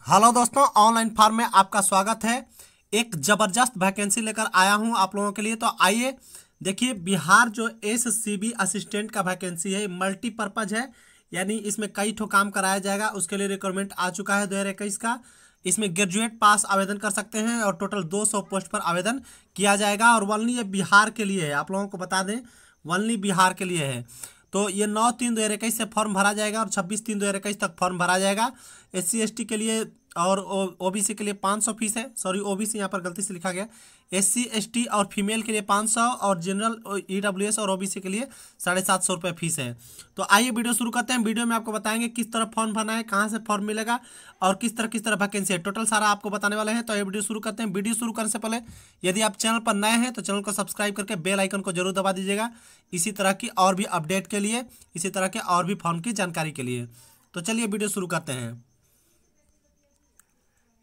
Hello दोस्तों, online form में आपका स्वागत है। एक ज़बरदस्त वैकेंसी लेकर आया हूं आप लोगों के लिए। तो आइए देखिए, बिहार जो एससीबी असिस्टेंट का वैकेंसी है, मल्टीपर्पज़ है, यानी इसमें कई ठो काम कराया जाएगा। उसके लिए रिक्वायरमेंट आ चुका है 2021 का। इसमें ग्रेजुएट पास आवेदन कर सकते हैं और टोटल 200 पोस्ट पर आवेदन किया जाएगा। और ओनली ये बिहार के लिए है, आप लोगों को बता दें, ओनली बिहार के लिए है। तो ये 9/3/2021 से फॉर्म भरा जाएगा और 26/3/2021 तक फॉर्म भरा जाएगा। SC ST के लिए और OBC के लिए 500 फीस है। सॉरी, OBC यहाँ पर गलती से लिखा गया। SC ST और फीमेल के लिए 500 और जनरल EWS और OBC के लिए 750 रुपये फीस है। तो आइए वीडियो शुरू करते हैं। वीडियो में आपको बताएंगे किस तरह फॉर्म भरना है, कहाँ से फॉर्म मिलेगा और किस तरह वैकेंसी है, टोटल सारा आपको बताने वाले हैं। तो ये वीडियो शुरू करते हैं। वीडियो शुरू करने से पहले यदि आप चैनल पर नए हैं तो चैनल को सब्सक्राइब करके बेल आइकन को जरूर दबा दीजिएगा, इसी तरह की और भी अपडेट के लिए, इसी तरह के और भी फॉर्म की जानकारी के लिए। तो चलिए वीडियो शुरू करते हैं।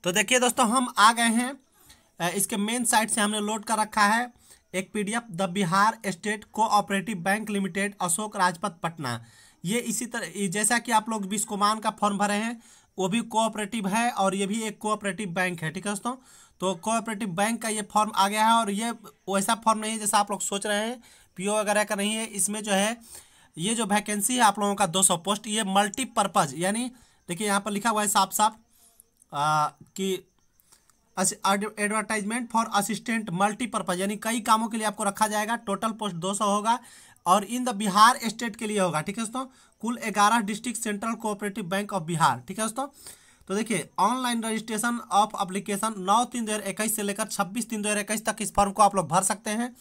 तो देखिए दोस्तों, हम आ गए हैं। इसके मेन साइट से हमने लोड कर रखा है एक PDF, the Bihar state cooperative bank limited, Ashok Rajpath, Patna. ये इसी तरह जैसा कि आप लोग बिस्कोमान का फॉर्म भरे हैं, वो भी कोऑपरेटिव है और ये भी एक कोऑपरेटिव बैंक है। ठीक है दोस्तों, तो कोऑपरेटिव बैंक का ये फॉर्म आ गया है। और ये वैसा फॉर्म नहीं है जैसा आप लोग सोच रहे हैं, PO वगैरह का नहीं है। इसमें जो है, ये जो वैकेंसी है आप लोगों का 200 पोस्ट, ये मल्टीपर्पज़, यानी देखिए यहाँ पर लिखा हुआ है साफ साफ कि एडवर्टाइजमेंट फॉर असिस्टेंट मल्टीपर्पज, यानी कई कामों के लिए आपको रखा जाएगा। टोटल पोस्ट 200 होगा और इन द बिहार स्टेट के लिए होगा। ठीक है दोस्तों, कुल 11 district central cooperative bank of Bihar. ठीक है दोस्तों, तो देखिए, ऑनलाइन रजिस्ट्रेशन ऑफ एप्लीकेशन 9/3/2021 से लेकर 26/3/2021 तक इस फॉर्म को आप लोग भर सकते हैं।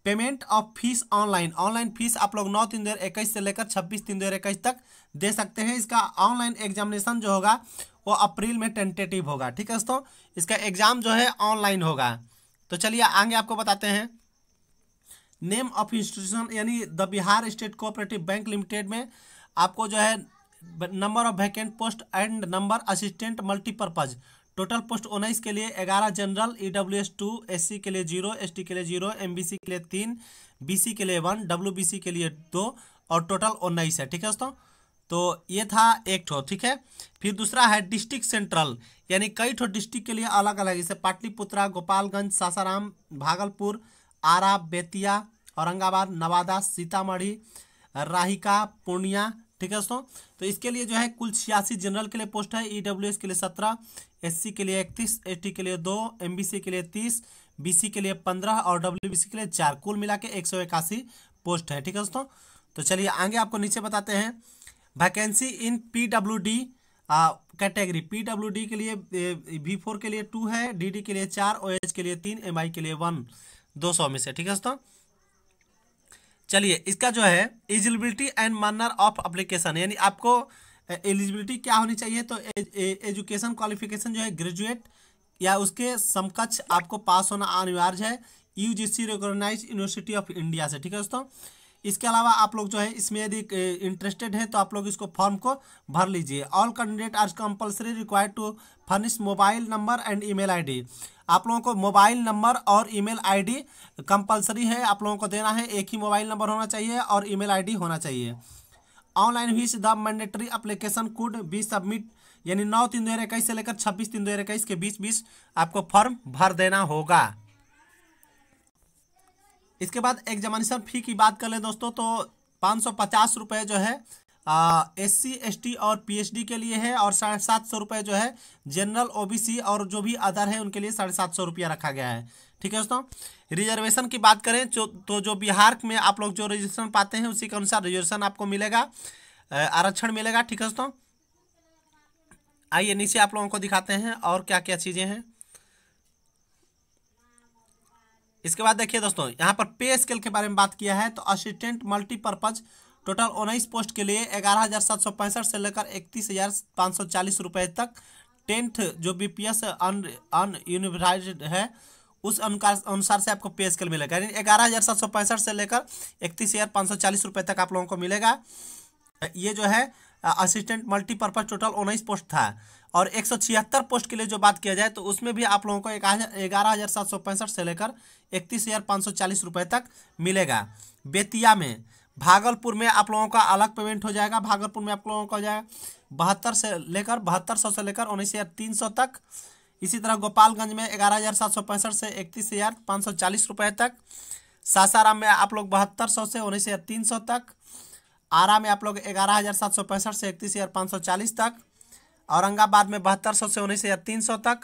Payment of fees online fees आप लोग 9/3/2021 से लेकर 26/3/2021 तक दे सकते हैं। इसका ऑनलाइन एग्जामिनेशन जो होगा वो अप्रैल में टेंटेटिव होगा। ठीक है दोस्तों, इसका एग्जाम जो है ऑनलाइन होगा। तो चलिए आगे आपको बताते हैं। नेम ऑफ इंस्टीट्यूशन, यानी the Bihar state cooperative bank limited में आपको जो है number of vacant post and number assistant multipurpose, total post 19 के लिए 11, जनरल EWS 2, SC के लिए 0, ST के लिए 0, MBC के लिए 3, BC के लिए 1, WBC के लिए 2 और टोटल 19 है। ठीक है दोस्तों, तो ये था एक ठो। ठीक है, फिर दूसरा है डिस्ट्रिक्ट सेंट्रल, यानी कई ठो डिस्ट्रिक्ट के लिए अलग अलग, जैसे पाटलिपुत्रा, गोपालगंज, सासाराम, भागलपुर, आरा, बेतिया, औरंगाबाद, नवादा, सीतामढ़ी, राहिका, पूर्णिया। ठीक है दोस्तों, तो इसके लिए जो है कुल 86 जनरल के लिए पोस्ट है। EWS के लिए 17, SC के लिए 31, ST के लिए 2, MBC के लिए 30, BC के लिए 15 और WBC के लिए 4, कुल मिला के 181 पोस्ट है। ठीक है दोस्तों, तो चलिए आगे आपको नीचे बताते हैं। वैकेंसी इन PWD कैटेगरी, PWD के लिए V4 के लिए 2 है, DD के लिए 4, OH के लिए 3, MI के लिए 1, 200 में से। ठीक है दोस्तों, चलिए इसका जो है eligibility and manner of application, यानी आपको एलिजिबिलिटी क्या होनी चाहिए, तो एजुकेशन क्वालिफिकेशन जो है ग्रेजुएट या उसके समकक्ष आपको पास होना अनिवार्य है UGC recognised university of India से। ठीक है दोस्तों, इसके अलावा आप लोग जो है इसमें यदि इंटरेस्टेड है तो आप लोग इसको फॉर्म को भर लीजिए। All candidate are compulsory required to furnish mobile number and email ID। आप लोगों को मोबाइल नंबर और ईमेल ID कंपलसरी है, आप लोगों को देना है। एक ही मोबाइल नंबर होना चाहिए और ईमेल ID होना चाहिए। Online which the mandatory application could be submit, यानी 9/3/2021 से लेकर 26/3/2021 के बीच आपको फॉर्म भर देना होगा। इसके बाद एग्जामिनेशन फी की बात कर ले दोस्तों, तो 550 रुपये जो है SC ST और PhD के लिए है और 750 रुपये जो है जनरल OBC और जो भी अदर है उनके लिए 750 रुपया रखा गया है। ठीक है दोस्तों, रिजर्वेशन की बात करें तो जो बिहार में आप लोग जो रिजर्वेशन पाते हैं उसी के अनुसार रिजर्वेशन आपको मिलेगा, आरक्षण मिलेगा। ठीक है दोस्तों, आइए नीचे आप लोगों को दिखाते हैं और क्या क्या चीज़ें हैं। इसके बाद देखिए दोस्तों, यहाँ पर पे स्केल के बारे में बात किया है। तो असिस्टेंट मल्टीपर्पज टोटल 19 पोस्ट के लिए 11,765 से लेकर 31,540 रुपये तक। 10th जो BPS अनयूनिवर्सिटी है उस अनुसार से आपको पे स्केल मिलेगा, यानी 11,765 से लेकर 31,540 रुपये तक आप लोगों को मिलेगा। ये जो है असिस्टेंट मल्टीपर्पज टोटल 19 पोस्ट था। और 176 पोस्ट के लिए जो बात किया जाए तो उसमें भी आप लोगों को 11,765 से लेकर 31,540 रुपये तक मिलेगा। बेतिया में भागलपुर में आप लोगों का अलग पेमेंट हो जाएगा। भागलपुर में आप लोगों का हो जाएगा 7200 से लेकर 19,300 तक। इसी तरह गोपालगंज में 11,765 से 31,540 रुपये तक। सासाराम में आप लोग 7200 से 19,300 तक। आरा में आप लोग 11,765 से 31,540 तक। औरंगाबाद में 7200 से 19,300 तक।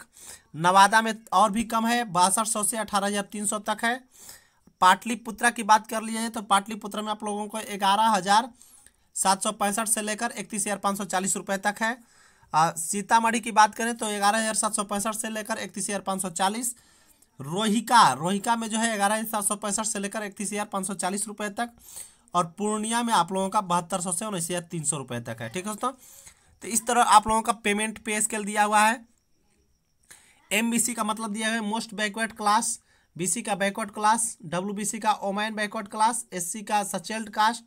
नवादा में और भी कम है, 6200 से 18,300 तक है। पाटलिपुत्रा की बात कर लिया जाए तो पाटलिपुत्रा में आप लोगों को 11,765 से लेकर 31,540 रुपये तक है। सीतामढ़ी की बात करें तो 11,765 से लेकर 31,540। रोहिका में जो है 11,765 से लेकर 31,540 रुपये तक। और पूर्णिया में आप लोगों का 7200 से 19,300 रुपये तक है। ठीक है दोस्तों, तो इस तरह आप लोगों का पेमेंट पे स्केल दिया हुआ है। MBC का मतलब दिया है मोस्ट बैकवर्ड क्लास, BC का बैकवर्ड क्लास, WBC का ओमैन बैकवर्ड क्लास, SC का सचेल्ड कास्ट,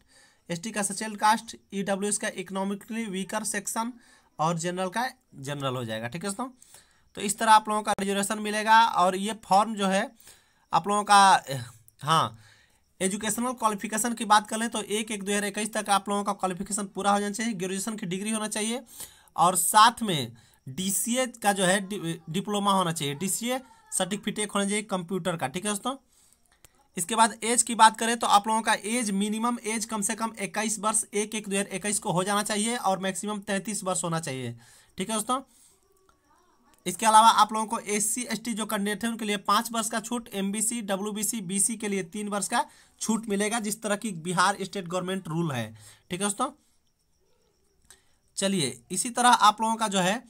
ST का सचेल्ड कास्ट, EWS का इकोनॉमिकली वीकर सेक्शन और जनरल का जनरल हो जाएगा। ठीक है दोस्तों, तो इस तरह आप लोगों का रिजर्वेशन मिलेगा। और ये फॉर्म जो है आप लोगों का, हाँ, एजुकेशनल क्वालिफिकेशन की बात कर लें तो 1/1/2021 तक आप लोगों का क्वालिफिकेशन पूरा हो जाना चाहिए, ग्रेजुएशन की डिग्री होना चाहिए और साथ में DCA का जो है डिप्लोमा होना चाहिए, DCA सर्टिफिकेट होना चाहिए कंप्यूटर का। ठीक है दोस्तों, इसके बाद एज की बात करें तो आप लोगों का एज, मिनिमम एज कम से कम 21 वर्ष 1/1/2021 को हो जाना चाहिए और मैक्सिमम 33 वर्ष होना चाहिए। ठीक है दोस्तों, इसके अलावा आप लोगों को SC ST जो कैंडिडेट है उनके लिए 5 वर्ष का छूट, MBC WBC BC के लिए 3 वर्ष का छूट मिलेगा, जिस तरह की बिहार स्टेट गवर्नमेंट रूल है। ठीक है दोस्तों, चलिए इसी तरह आप लोगों का जो है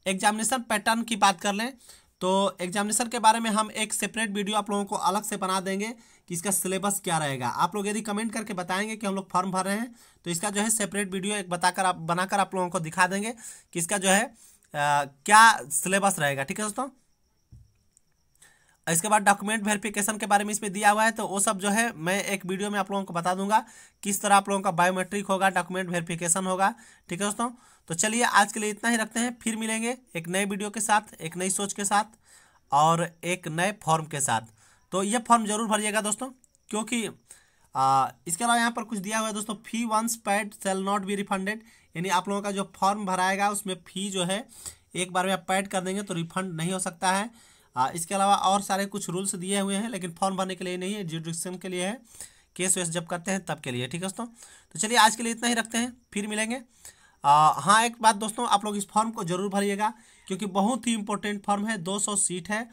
एग्जामिनेशन पैटर्न की बात कर लें तो एग्जामिनेशन के बारे में हम एक सेपरेट वीडियो आप लोगों को अलग से बना देंगे कि इसका सिलेबस क्या रहेगा। आप लोग यदि कमेंट करके बताएंगे कि हम लोग फॉर्म भर रहे हैं तो इसका जो है सेपरेट वीडियो एक बनाकर आप लोगों को दिखा देंगे कि इसका जो है क्या सिलेबस रहेगा। ठीक है दोस्तों, इसके बाद डॉक्यूमेंट वेरिफिकेशन के बारे में इसमें दिया हुआ है, तो वो सब जो है मैं एक वीडियो में आप लोगों को बता दूंगा किस तरह आप लोगों का बायोमेट्रिक होगा, डॉक्यूमेंट वेरिफिकेशन होगा। ठीक है दोस्तों, तो चलिए आज के लिए इतना ही रखते हैं, फिर मिलेंगे एक नए वीडियो के साथ, एक नई सोच के साथ और एक नए फॉर्म के साथ। तो ये फॉर्म जरूर भरिएगा दोस्तों, क्योंकि इसके अलावा यहाँ पर कुछ दिया हुआ है दोस्तों, fee once paid shall not be refunded, यानी आप लोगों का जो फॉर्म भराएगा उसमें फी जो है एक बार में आप पेड कर देंगे तो रिफंड नहीं हो सकता है। इसके अलावा और सारे कुछ रूल्स दिए हुए हैं, लेकिन फॉर्म भरने के लिए नहीं है, जुडिक्शन के लिए है, केस वेस जब करते हैं तब के लिए। ठीक है दोस्तों, तो चलिए आज के लिए इतना ही रखते हैं, फिर मिलेंगे। हाँ, एक बात दोस्तों, आप लोग इस फॉर्म को जरूर भरिएगा क्योंकि बहुत ही इंपॉर्टेंट फॉर्म है, 200 सीट है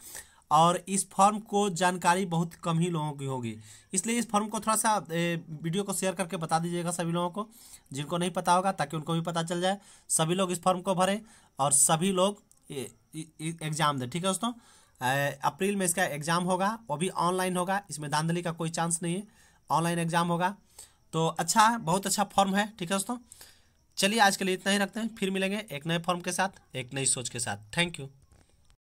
और इस फॉर्म को जानकारी बहुत कम ही लोगों की होगी, इसलिए इस फॉर्म को थोड़ा सा वीडियो को शेयर करके बता दीजिएगा सभी लोगों को जिनको नहीं पता होगा, ताकि उनको भी पता चल जाए। सभी लोग इस फॉर्म को भरें और सभी लोग एग्ज़ाम दें। ठीक है दोस्तों, अप्रैल में इसका एग्ज़ाम होगा, वो भी ऑनलाइन होगा, इसमें धांधली का कोई चांस नहीं है, ऑनलाइन एग्ज़ाम होगा। तो अच्छा, बहुत अच्छा फॉर्म है। ठीक है दोस्तों, चलिए आज के लिए इतना ही रखते हैं, फिर मिलेंगे एक नए फॉर्म के साथ, एक नई सोच के साथ। Thank you.